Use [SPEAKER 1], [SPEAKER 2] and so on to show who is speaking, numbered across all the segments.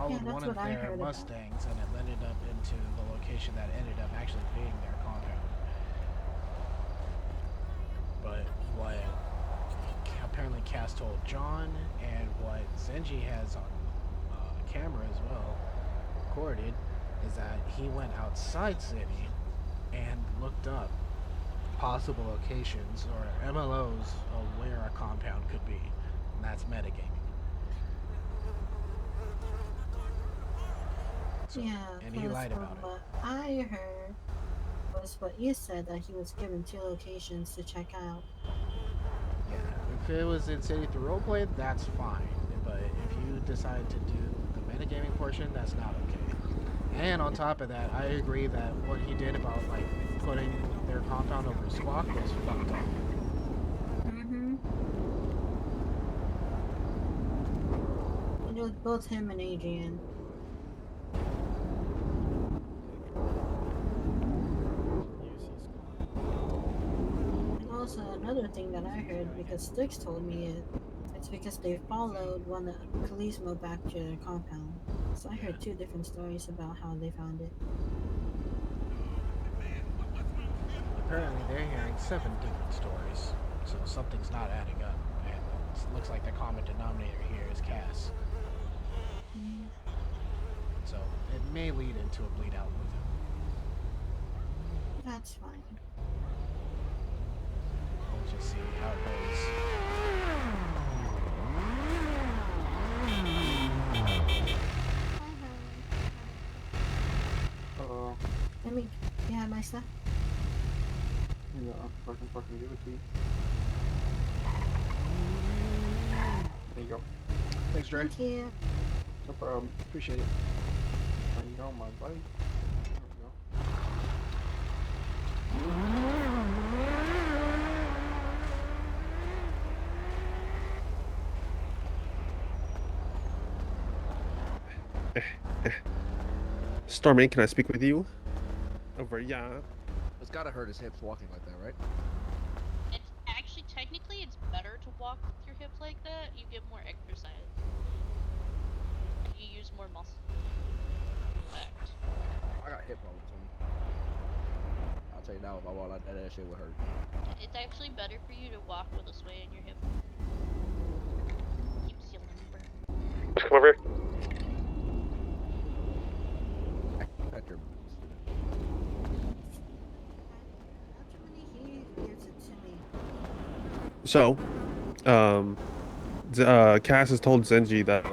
[SPEAKER 1] followed
[SPEAKER 2] that's
[SPEAKER 1] one
[SPEAKER 2] what
[SPEAKER 1] of
[SPEAKER 2] I
[SPEAKER 1] their
[SPEAKER 2] heard about.
[SPEAKER 1] Mustangs and it ended up into the location that ended up actually being their compound. But what apparently Cass told John and what Zenji has on camera as well, recorded, is that he went outside city and looked up possible locations or MLOs of where a compound could be, and that's metagaming. So,
[SPEAKER 2] Yeah,
[SPEAKER 1] and he
[SPEAKER 2] because
[SPEAKER 1] lied
[SPEAKER 2] from
[SPEAKER 1] about it.
[SPEAKER 2] what I heard was what you said that he was given two locations to check out.
[SPEAKER 1] Yeah, if it was in City through roleplay, that's fine. But if you decide to do the metagaming portion, that's not okay. And on top of that, I agree that what he did about like putting their compound over Squawk was fucked up.
[SPEAKER 2] Mm-hmm. It was both him and Adrian. And also another thing that I heard because Styx told me it's because they followed one of Kalismo back to their compound. So I
[SPEAKER 1] Yeah.
[SPEAKER 2] heard two different stories about how they found it.
[SPEAKER 1] Apparently, they're hearing seven different stories, so something's not adding up. And it looks like the common denominator here is Cass.
[SPEAKER 2] Mm,
[SPEAKER 1] So it may lead into a bleed out with him.
[SPEAKER 2] that's fine.
[SPEAKER 1] We'll just see how it goes.
[SPEAKER 2] Hi, Harlan.
[SPEAKER 3] Uh,
[SPEAKER 2] Let me. You have my stuff.
[SPEAKER 3] yeah, I can fucking give it to you. There you go.
[SPEAKER 1] Thanks, Dre.
[SPEAKER 2] Thank you.
[SPEAKER 3] No problem.
[SPEAKER 1] Appreciate it.
[SPEAKER 3] There you go, my buddy. There we go.
[SPEAKER 4] Stormy, can I speak with you? Over, yeah.
[SPEAKER 5] It's gotta hurt his hips walking like that, right?
[SPEAKER 6] It's actually technically it's better to walk with your hips like that. You get more exercise. You use more muscle. Fact.
[SPEAKER 5] I got hip problems, homie. I'll tell you now, if I walk like that, that shit would hurt.
[SPEAKER 6] It's actually better for you to walk with a sway in your hip. Keeps you limber.
[SPEAKER 4] Come over here.
[SPEAKER 5] Pet your
[SPEAKER 2] Actually, he gives it to me.
[SPEAKER 4] So, Cass has told Zenji that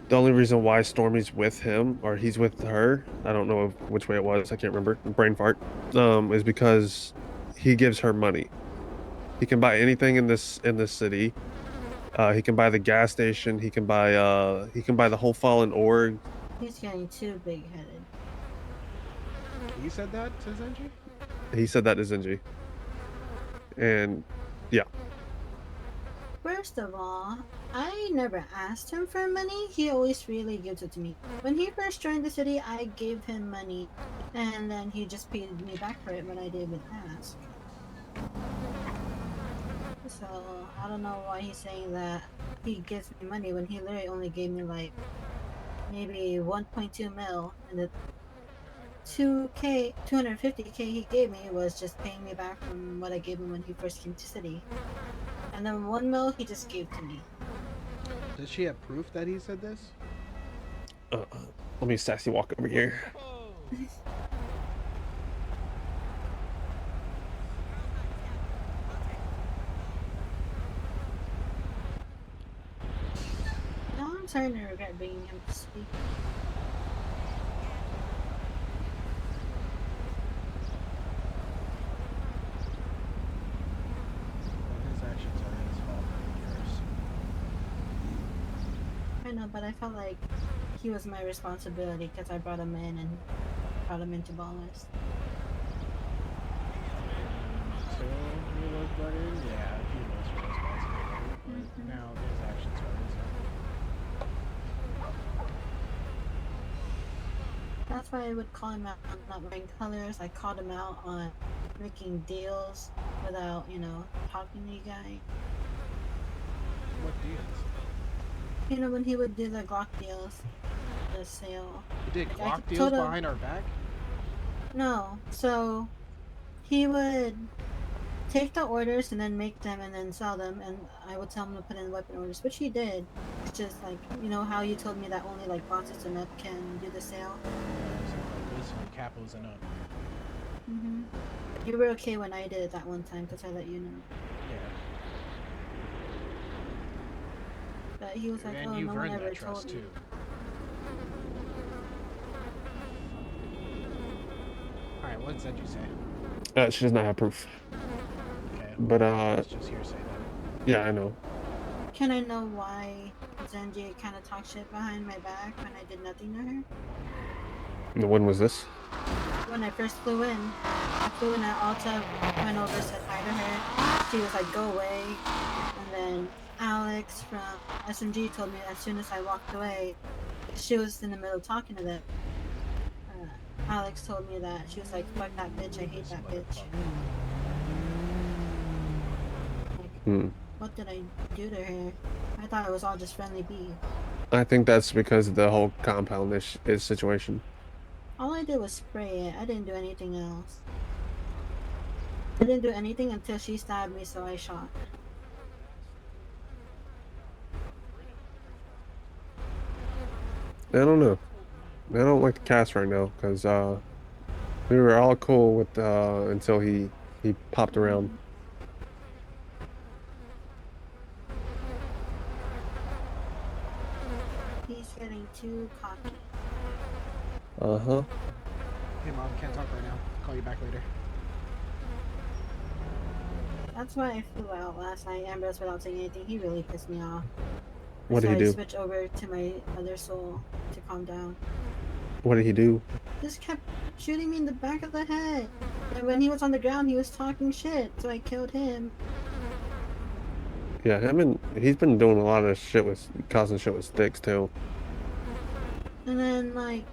[SPEAKER 4] the only reason why Stormy's with him or he's with her, I don't know which way it was, I can't remember, brain fart, is because he gives her money. He can buy anything in this city. He can buy the gas station. He can buy the whole Fallen Org.
[SPEAKER 2] He's getting too big headed.
[SPEAKER 1] He said that to Zenji?
[SPEAKER 4] He said that to Zenji, and yeah,
[SPEAKER 2] First of all, I never asked him for money. He always freely gives it to me. When he first joined the city, I gave him money, and then he just paid me back for it when I didn't ask. So I don't know why he's saying that he gives me money when he literally only gave me like maybe 1.2 mil, and the 250k he gave me was just paying me back from what I gave him when he first came to city. And then 1 mil he just gave to me.
[SPEAKER 1] Does she have proof that he said this?
[SPEAKER 4] let me sassy walk over here.
[SPEAKER 2] Now I'm starting to regret bringing him to speak.
[SPEAKER 1] Well, his actions are his fault, not yours.
[SPEAKER 2] I know, but I felt like he was my responsibility because I brought him in and brought him into Ballers.
[SPEAKER 1] Until he was brought in, yeah, he was responsible. But now his actions are his own.
[SPEAKER 2] That's why I would call him out on not wearing colors. I called him out on making deals without, talking to you guys.
[SPEAKER 1] What deals?
[SPEAKER 2] You know, when he would do the Glock deals, the sale.
[SPEAKER 1] You did
[SPEAKER 2] Like, I
[SPEAKER 1] Glock deals
[SPEAKER 2] told him-
[SPEAKER 1] behind our back?
[SPEAKER 2] No, so he would take the orders and then make them and then sell them, and I would tell him to put in weapon orders, which he did. It's just like, you know how you told me that only like bosses and up can do the sale.
[SPEAKER 1] So, like, basically capos and up.
[SPEAKER 2] Mm-hmm. You were okay when I did it that one time because I let you know.
[SPEAKER 1] Yeah.
[SPEAKER 2] But he was like,
[SPEAKER 1] And
[SPEAKER 2] oh,
[SPEAKER 1] you've
[SPEAKER 2] no one
[SPEAKER 1] earned
[SPEAKER 2] ever
[SPEAKER 1] that trust
[SPEAKER 2] told me.
[SPEAKER 1] too. Alright, what did you say?
[SPEAKER 4] She does not have proof.
[SPEAKER 1] Okay.
[SPEAKER 4] But
[SPEAKER 1] It's just hearsay then.
[SPEAKER 4] yeah, I know.
[SPEAKER 2] Can I know why Zenji kind of talked shit behind my back when I did nothing to her?
[SPEAKER 4] And when was this?
[SPEAKER 2] When I first flew in, I flew in at Alta, went over, said hi to her. She was like, go away. And then Alex from SMG told me as soon as I walked away, she was in the middle of talking to them. Alex told me that she was like, fuck that bitch, I hate that bitch.
[SPEAKER 4] Hmm.
[SPEAKER 2] What did I do to her? I thought it was all just friendly beef.
[SPEAKER 4] I think that's because of the whole compound is situation.
[SPEAKER 2] All I did was spray it. I didn't do anything else. I didn't do anything until she stabbed me, so I shot.
[SPEAKER 4] I don't know. I don't like the cast right now because we were all cool with until he popped around.
[SPEAKER 2] He's getting too cocky.
[SPEAKER 4] Uh-huh.
[SPEAKER 1] Hey mom, can't talk right now. Call you back later.
[SPEAKER 2] That's why I flew out last night, Ambrose, without saying anything. He really pissed me off.
[SPEAKER 4] What
[SPEAKER 2] so
[SPEAKER 4] did he do?
[SPEAKER 2] I switched over to my other soul to calm down.
[SPEAKER 4] What did he do?
[SPEAKER 2] Just kept shooting me in the back of the head. And when he was on the ground, he was talking shit, so I killed him.
[SPEAKER 4] Yeah, he's been doing a lot of shit with causing shit with sticks too.
[SPEAKER 2] And then, like,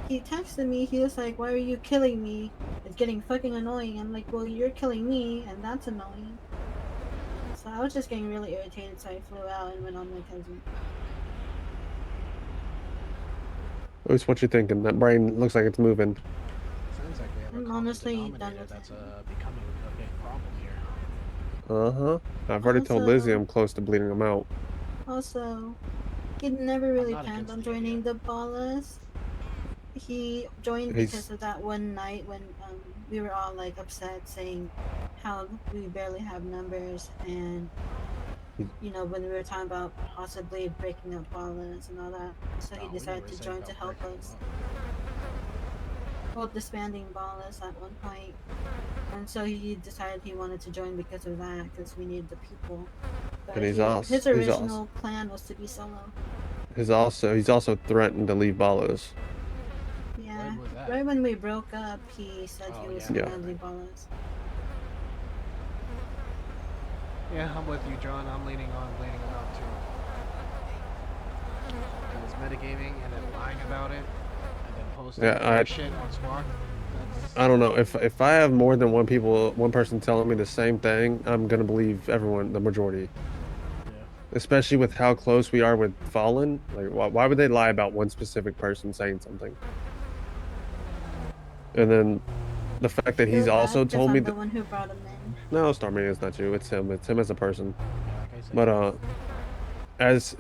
[SPEAKER 2] he texted me, he was like, why are you killing me? It's getting fucking annoying. I'm like, well, you're killing me, and that's annoying. So I was just getting really irritated, so I flew out and went on my cousin.
[SPEAKER 4] What's what you thinking? That brain looks like it's moving.
[SPEAKER 1] Sounds like we have a
[SPEAKER 2] I'm
[SPEAKER 1] common
[SPEAKER 2] honestly done
[SPEAKER 1] denominator
[SPEAKER 2] with
[SPEAKER 1] that's
[SPEAKER 2] it.
[SPEAKER 1] becoming a big problem here.
[SPEAKER 4] Uh-huh. I've already told
[SPEAKER 2] Also-
[SPEAKER 4] Lizzie I'm close to bleeding him out.
[SPEAKER 2] Also, he never really
[SPEAKER 1] not
[SPEAKER 2] planned
[SPEAKER 1] against
[SPEAKER 2] on
[SPEAKER 1] the
[SPEAKER 2] joining
[SPEAKER 1] idea.
[SPEAKER 2] the Ballas. He joined
[SPEAKER 4] He's-
[SPEAKER 2] because of that one night when we were all like upset, saying how we barely have numbers, and you know, when we were talking about possibly breaking up Ballas and all that. So he
[SPEAKER 1] Oh, we
[SPEAKER 2] decided
[SPEAKER 1] never
[SPEAKER 2] to
[SPEAKER 1] said
[SPEAKER 2] join
[SPEAKER 1] about
[SPEAKER 2] to help
[SPEAKER 1] breaking
[SPEAKER 2] us.
[SPEAKER 1] them up.
[SPEAKER 2] Well, disbanding Ballas at one point, and so he decided he wanted to join because of that, because we needed the people. But
[SPEAKER 4] And he's
[SPEAKER 2] his
[SPEAKER 4] awesome.
[SPEAKER 2] original plan was to be solo.
[SPEAKER 4] He's also threatened to leave Ballos.
[SPEAKER 2] Yeah.
[SPEAKER 1] When was that?
[SPEAKER 2] Right when we broke up, he said
[SPEAKER 1] Oh,
[SPEAKER 2] he was
[SPEAKER 1] yeah.
[SPEAKER 2] gonna
[SPEAKER 1] Yeah.
[SPEAKER 2] leave Ballas.
[SPEAKER 1] Yeah, I'm with you, John. I'm leaning on bleeding him out too. He was metagaming and then lying about it, and then posting
[SPEAKER 4] Yeah,
[SPEAKER 1] shit on Squawk. That's,
[SPEAKER 4] I don't know if I have more than one person telling me the same thing, I'm gonna believe everyone, the majority.
[SPEAKER 1] yeah.
[SPEAKER 4] Especially with how close we are with Fallen. Like, why would they lie about one specific person saying something? And then the fact that he's
[SPEAKER 2] Feel
[SPEAKER 4] also
[SPEAKER 2] bad 'cause
[SPEAKER 4] told me
[SPEAKER 2] I'm the
[SPEAKER 4] that
[SPEAKER 2] one who brought him in.
[SPEAKER 4] no, Starman, it's not you. It's him. It's him as a person.
[SPEAKER 1] Yeah, like I said.
[SPEAKER 4] But as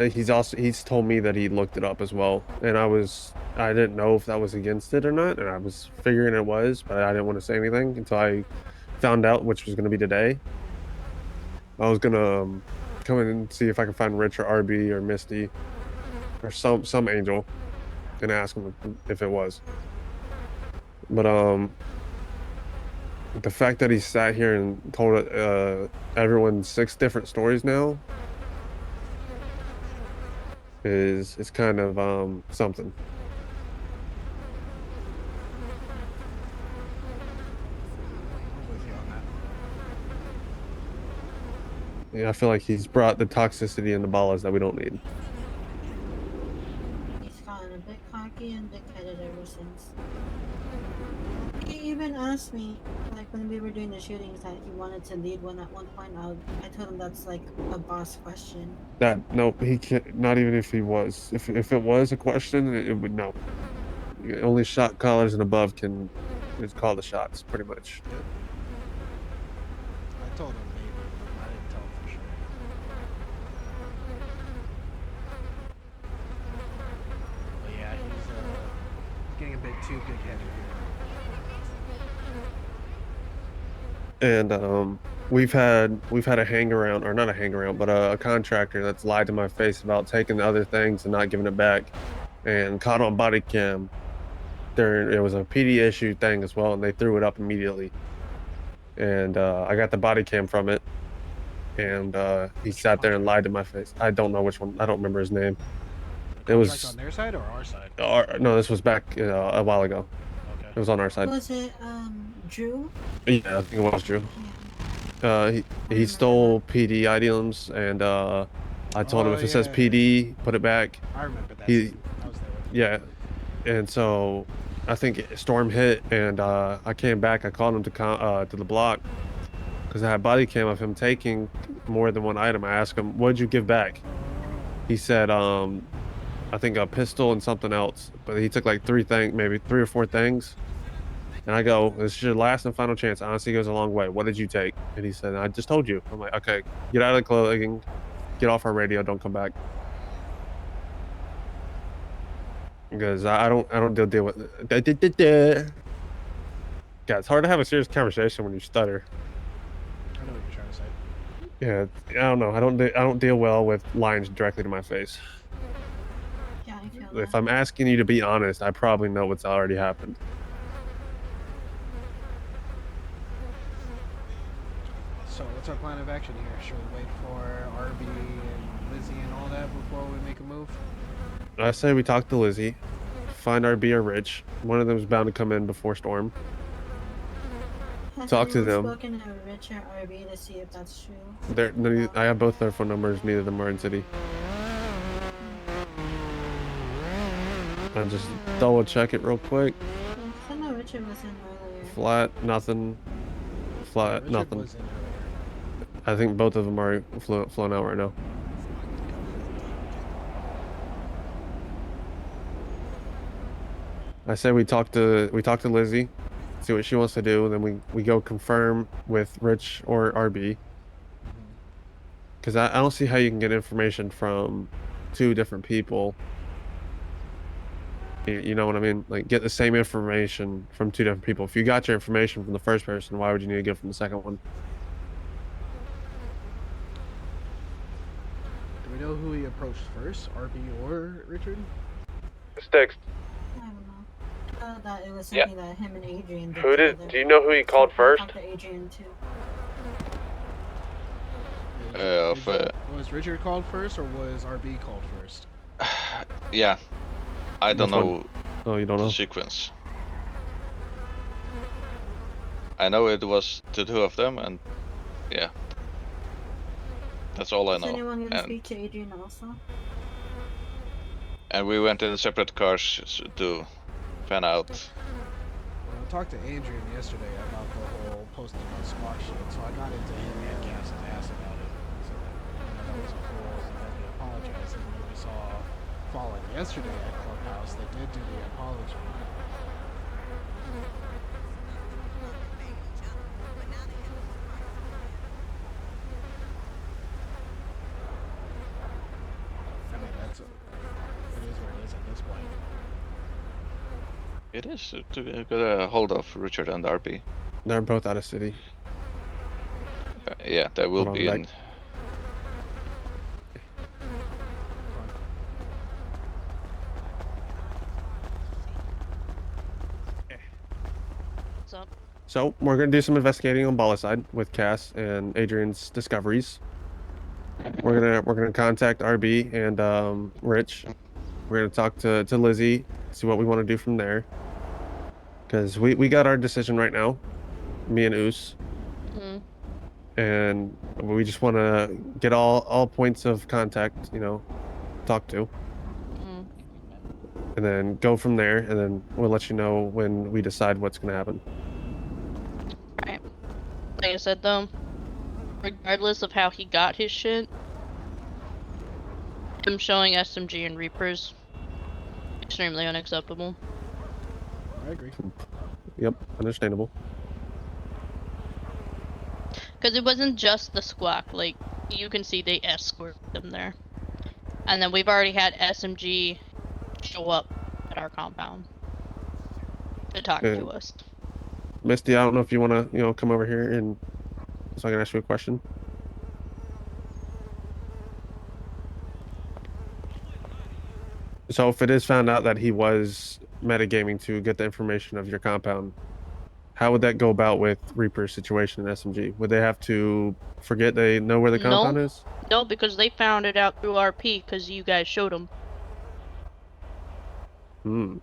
[SPEAKER 4] he's told me that he looked it up as well, and I didn't know if that was against it or not, and I was figuring it was, but I didn't want to say anything until I found out, which was going to be today. I was gonna come in and see if I can find Rich or RB or Misty or some angel and ask him if it was. But the fact that he sat here and told everyone 6 different stories now is kind of something.
[SPEAKER 1] I'm with you on that.
[SPEAKER 4] Yeah, I feel like he's brought the toxicity in the ballas that we don't need.
[SPEAKER 2] He's gotten a bit cocky and big-headed ever since. He even asked me, like when we were doing the shootings, that he wanted to lead one at one point. I told him that's like a boss question.
[SPEAKER 4] That nope, he can't. Not even if he was. If it was a question, it would no. Only shot callers and above can is call the shots, pretty much.
[SPEAKER 1] Yep. I told him maybe. I didn't tell him for sure. But yeah, he's getting a bit too big-headed here.
[SPEAKER 4] And we've had a hang around, or not a hang around, but a contractor that's lied to my face about taking the other things and not giving it back, and caught on body cam. It was a PD issue thing as well, and they threw it up immediately. And I got the body cam from it, and he sat there and lied to my face. I don't know which one. I don't remember his name. It
[SPEAKER 1] Contract
[SPEAKER 4] was
[SPEAKER 1] on their side or our side?
[SPEAKER 4] no, this was back a while ago. It
[SPEAKER 1] Okay.
[SPEAKER 4] was on our side.
[SPEAKER 2] Was it Drew?
[SPEAKER 4] Yeah, I think it was Drew.
[SPEAKER 2] Yeah.
[SPEAKER 4] He stole PD items, and I told him
[SPEAKER 1] Oh,
[SPEAKER 4] if it says
[SPEAKER 1] yeah.
[SPEAKER 4] PD, put it back.
[SPEAKER 1] I remember that.
[SPEAKER 4] He-
[SPEAKER 1] scene. I was there with him.
[SPEAKER 4] Yeah, and so I think Storm hit, and I came back. I called him to the block because I had body cam of him taking more than one item. I asked him, "What'd you give back?" He said, "I think a pistol and something else." But he took like maybe 3 or 4 things. And I go, "This is your last and final chance. Honesty goes a long way. What did you take?" And he said, "I just told you." I'm like, "Okay, get out of the clothing, get off our radio, don't come back." Because I don't deal with it. Yeah, it's hard to have a serious conversation when you stutter.
[SPEAKER 1] I know what you're trying to say.
[SPEAKER 4] Yeah, I don't know. I don't deal well with lines directly to my face.
[SPEAKER 2] Yeah, I feel
[SPEAKER 4] If
[SPEAKER 2] that.
[SPEAKER 4] I'm asking you to be honest, I probably know what's already happened.
[SPEAKER 1] So what's our plan of action here? Should we wait for RB and Lizzie and all that before we make a move?
[SPEAKER 4] I say we talk to Lizzie, find RB or Rich. One of them is bound to come in before Storm.
[SPEAKER 2] Has
[SPEAKER 4] Talk to
[SPEAKER 2] anyone
[SPEAKER 4] them.
[SPEAKER 2] spoken to Rich or RB to see if that's true?
[SPEAKER 4] I have both their phone numbers. Neither of them are in city. I'll just double check it real quick.
[SPEAKER 2] Yeah, 'cause I know Richard was in earlier.
[SPEAKER 4] Flat, nothing. Flat,
[SPEAKER 1] Richard
[SPEAKER 4] nothing.
[SPEAKER 1] was in earlier.
[SPEAKER 4] I think both of them are flown out right now. I say we talk to Lizzie, see what she wants to do, and then we go confirm with Rich or RB. Because I don't see how you can get information from 2 different people. You know what I mean? Like, get the same information from 2 different people. If you got your information from the first person, why would you need to get it from the second one?
[SPEAKER 1] Do we know who he approached first, RB or Richard?
[SPEAKER 4] Sticks.
[SPEAKER 2] I don't know. That it was
[SPEAKER 4] Yeah.
[SPEAKER 2] something that him and Adrian did.
[SPEAKER 4] Who did?
[SPEAKER 2] together.
[SPEAKER 4] Do you know who he called
[SPEAKER 2] I
[SPEAKER 4] first?
[SPEAKER 2] talked to Adrian too.
[SPEAKER 1] Was Richard called first or was RB called first?
[SPEAKER 7] Yeah, I don't
[SPEAKER 4] Which one?
[SPEAKER 7] know
[SPEAKER 4] Oh, you don't
[SPEAKER 7] the
[SPEAKER 4] know?
[SPEAKER 7] sequence. I know it was the 2 of them, and yeah, that's all I
[SPEAKER 2] Is
[SPEAKER 7] know.
[SPEAKER 2] anyone gonna
[SPEAKER 7] And
[SPEAKER 2] speak to Adrian also?
[SPEAKER 7] and we went in separate cars to fan out.
[SPEAKER 1] Well, I talked to Adrian yesterday about the whole posting on Squawk shit, so I got into him and Cass's ass about it. So that was a whole, and then they apologized. And when we saw Fallen yesterday at Clubhouse, they did do the apology. I mean, it is what it is at this point.
[SPEAKER 7] It is to get a hold of Richard and RB.
[SPEAKER 4] They're both out of city.
[SPEAKER 7] Yeah, they will
[SPEAKER 4] Hold on,
[SPEAKER 7] be in.
[SPEAKER 4] back.
[SPEAKER 6] What's up?
[SPEAKER 4] So we're gonna do some investigating on Bala side with Cass and Adrian's discoveries. We're gonna contact RB and Rich. We're gonna talk to Lizzie, see what we want to do from there. Cause we got our decision right now, me and Oos,
[SPEAKER 6] Mm.
[SPEAKER 4] and we just want to get all points of contact, talk to,
[SPEAKER 6] Mm.
[SPEAKER 4] and then go from there, and then we'll let you know when we decide what's gonna happen.
[SPEAKER 6] Right. Like I said though, regardless of how he got his shit, him showing SMG and Reapers, extremely unacceptable.
[SPEAKER 1] I agree.
[SPEAKER 4] Yep, understandable.
[SPEAKER 6] Because it wasn't just the squawk, like, you can see they escorted them there. And then we've already had SMG show up at our compound to talk
[SPEAKER 4] Yeah.
[SPEAKER 6] to us.
[SPEAKER 4] Misty, I don't know if you want to, come over here and so I can ask you a question. So if it is found out that he was metagaming to get the information of your compound, how would that go about with Reaper's situation in SMG? Would they have to forget they know where the compound is?
[SPEAKER 6] No, because they found it out through RP because you guys showed them.
[SPEAKER 4] Hmm.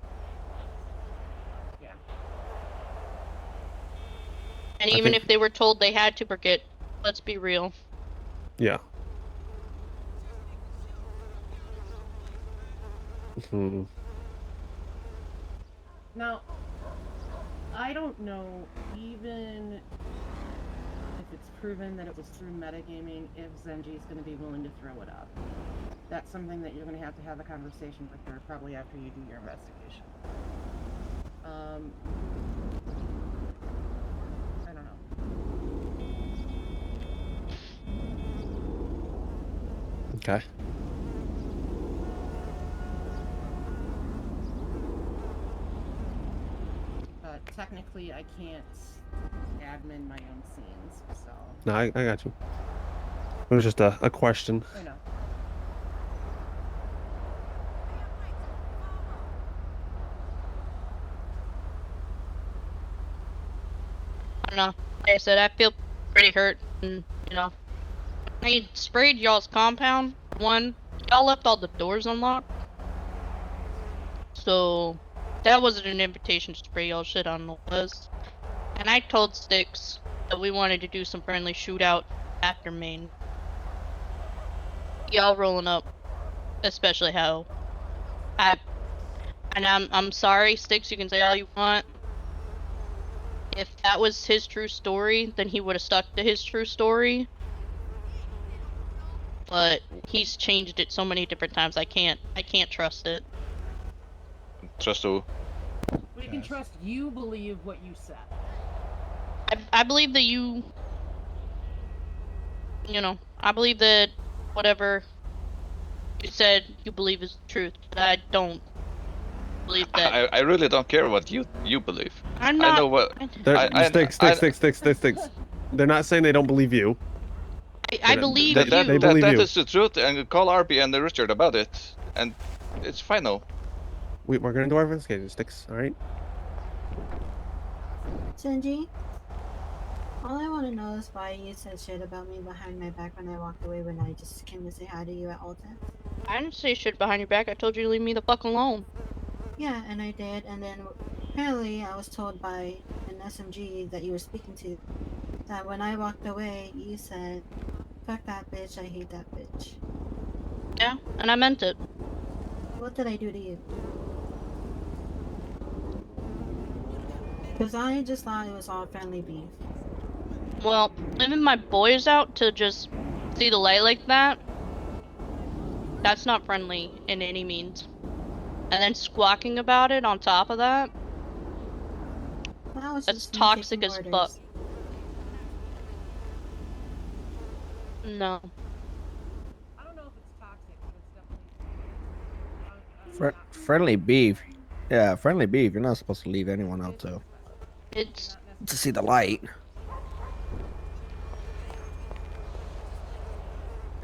[SPEAKER 6] Yeah. And even if they were told they had to forget, let's be real.
[SPEAKER 4] Yeah. Hmm.
[SPEAKER 8] Now, I don't know, even if it's proven that it was through metagaming, if Zenji's going to be willing to throw it up. That's something that you're going to have a conversation with her probably after you do your investigation. I don't know.
[SPEAKER 4] Okay.
[SPEAKER 8] But technically, I can't admin my own scenes, so.
[SPEAKER 4] No, I got you. It was just a question.
[SPEAKER 8] I know.
[SPEAKER 6] I don't know. Like I said, I feel pretty hurt, and I sprayed y'all's compound. One, y'all left all the doors unlocked, so that wasn't an invitation to spray y'all shit on the was. And I told Styx that we wanted to do some friendly shootout after main. Y'all rolling up, especially how I'm sorry, Styx. You can say all you want. If that was his true story, then he would have stuck to his true story. But he's changed it so many different times. I can't trust it.
[SPEAKER 7] Trust who?
[SPEAKER 8] We can trust you believe what you said.
[SPEAKER 6] I believe that I believe that whatever you said you believe is the truth, but I don't believe that.
[SPEAKER 7] I really don't care what you believe.
[SPEAKER 6] I'm not.
[SPEAKER 7] I know what.
[SPEAKER 4] Sticks. They're not saying they don't believe you.
[SPEAKER 6] I believe
[SPEAKER 7] That,
[SPEAKER 6] you.
[SPEAKER 4] They believe
[SPEAKER 7] that
[SPEAKER 4] you.
[SPEAKER 7] is the truth, and call RP and Richard about it, and it's final.
[SPEAKER 4] We're gonna do our investigation, Sticks. All right.
[SPEAKER 2] Shinji, all I want to know is why you said shit about me behind my back when I walked away when I just came to say hi to you at Alton.
[SPEAKER 6] I didn't say shit behind your back. I told you to leave me the fuck alone.
[SPEAKER 2] Yeah, and I did, and then apparently I was told by an SMG that you were speaking to that when I walked away, you said, "Fuck that bitch, I hate that bitch."
[SPEAKER 6] Yeah, and I meant it.
[SPEAKER 2] What did I do to you? Because I just thought it was all friendly beef.
[SPEAKER 6] Well, leaving my boys out to just see the light like that, that's not friendly in any means. And then squawking about it on top of that,
[SPEAKER 2] That was
[SPEAKER 6] that's
[SPEAKER 2] just me
[SPEAKER 6] toxic
[SPEAKER 2] taking
[SPEAKER 6] as
[SPEAKER 2] orders.
[SPEAKER 6] fuck. No.
[SPEAKER 8] I don't know if it's toxic, but it's definitely.
[SPEAKER 5] Friendly beef. Yeah, friendly beef. You're not supposed to leave anyone out to
[SPEAKER 6] It's
[SPEAKER 5] see the light.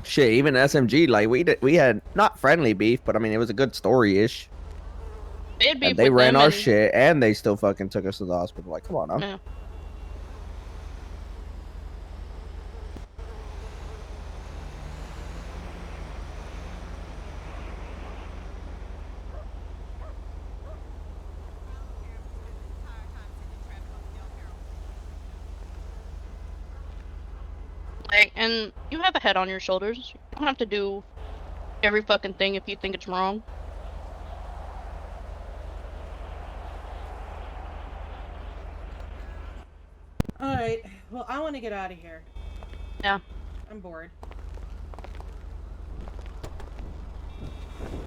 [SPEAKER 5] Shit, even SMG, like we had not friendly beef, but I mean it was a good story-ish.
[SPEAKER 6] it'd be
[SPEAKER 5] And they
[SPEAKER 6] with
[SPEAKER 5] ran
[SPEAKER 6] them
[SPEAKER 5] our
[SPEAKER 6] and-
[SPEAKER 5] shit, and they still fucking took us to the hospital. Like, come on, now.
[SPEAKER 6] Yeah. Like, and you have a head on your shoulders. You don't have to do every fucking thing if you think it's wrong.
[SPEAKER 8] Alright, well, I want to get out of here.
[SPEAKER 6] Yeah.
[SPEAKER 8] I'm bored.